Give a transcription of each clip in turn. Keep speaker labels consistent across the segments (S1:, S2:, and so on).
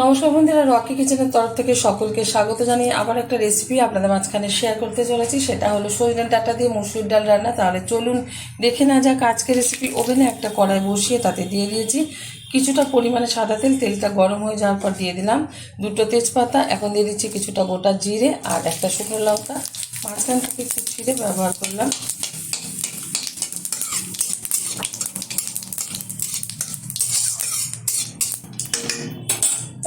S1: নমস্কার বন্ধুরা, রকি কিচেনের তরফ থেকে সকলকে স্বাগত জানিয়ে আবার একটা রেসিপি আপনাদের মাঝখানে শেয়ার করতে চলেছি। সেটা হলো সজনে ডাঁটা দিয়ে মসুর ডাল রান্না। তাহলে চলুন দেখে না যাক আজকের রেসিপি। ওভেনে একটা কড়াই বসিয়ে তাতে দিয়ে দিয়েছি কিছুটা পরিমাণে সাদা তেল। তেলটা গরম হয়ে যাওয়ার পর দিয়ে দিলাম দুটো তেজপাতা। এখন দিয়ে দিচ্ছি কিছুটা গোটা জিরে আর একটা শুকনো লঙ্কা মাঝখান থেকে একটু ছিঁড়ে ব্যবহার করলাম।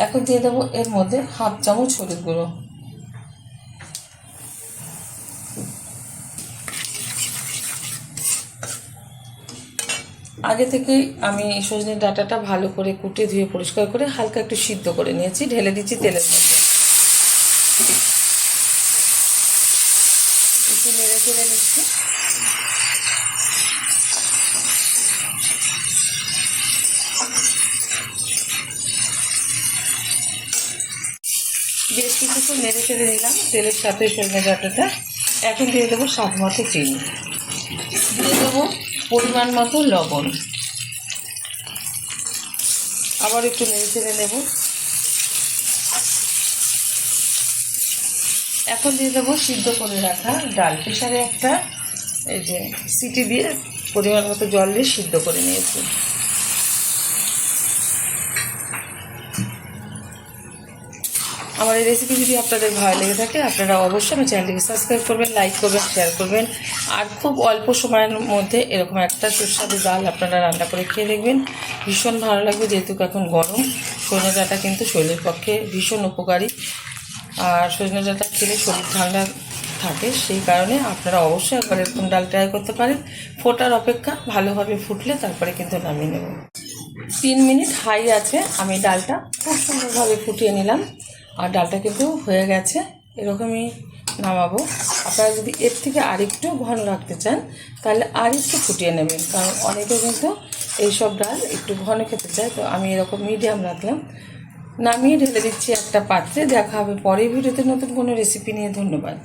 S1: এখন দিয়ে দেবো এর মধ্যে হাফ চামচ হলুদ গুঁড়ো। আগে থেকেই আমি সজনে ডাঁটাটা ভালো করে কুটে ধুয়ে পরিষ্কার করে হালকা একটু সিদ্ধ করে নিয়েছি। ঢেলে দিচ্ছি তেলের মধ্যে, একটু নেড়ে চেড়ে নিচ্ছি। বেশ কিছুক্ষণ নেড়ে চেড়ে নিলাম তেলের সাথে সজনে ডাঁটাটা। এখন দিয়ে দেবো স্বাদ মতো চিনি, দিয়ে দেবো পরিমাণ মতো লবণ, আবার একটু নেড়ে চেড়ে নেব। এখন দিয়ে দেবো সিদ্ধ করে রাখা ডাল। প্রেসারে একটা এই যে সিটি দিয়ে পরিমাণ মতো জল দিয়ে সিদ্ধ করে নিয়েছি। আমার এই রেসিপি যদি আপনাদের ভালো লেগে থাকে আপনারা অবশ্যই আমার চ্যানেলটিকে সাবস্ক্রাইব করবেন, লাইক করবেন, শেয়ার করবেন। আর খুব অল্প সময়ের মধ্যে এরকম একটা সুস্বাদু ডাল আপনারা রান্না করে খেয়ে দেখবেন, ভীষণ ভালো লাগবে। যেহেতু এখন গরম, সজনে ডাঁটা কিন্তু শরীরের পক্ষে ভীষণ উপকারী। আর সজনে ডাঁটা খেলে শরীর ঠান্ডা থাকে, সেই কারণে আপনারা অবশ্যই একবার এরকম ডাল ট্রাই করতে পারেন। ফোটার অপেক্ষা ভালোভাবে ফুটলে তারপরে কিন্তু নামিয়ে নেব। 3 মিনিট হাই আছে আমি ডালটা খুব সুন্দরভাবে ফুটিয়ে নিলাম। আর ডালটা কিন্তু হয়ে গেছে, এরকমই নামাবো। আপনারা যদি এর থেকে আরেকটু ঘন রাখতে চান তাহলে আর একটু ফুটিয়ে নেবেন, কারণ অনেকে কিন্তু এইসব ডাল একটু ঘন খেতে চায়। তো আমি এরকম মিডিয়াম রাখলাম। নামিয়ে ঢেলে দিচ্ছি একটা পাত্রে। দেখা হবে পরের ভিডিওতে নতুন কোনো রেসিপি নিয়ে। ধন্যবাদ।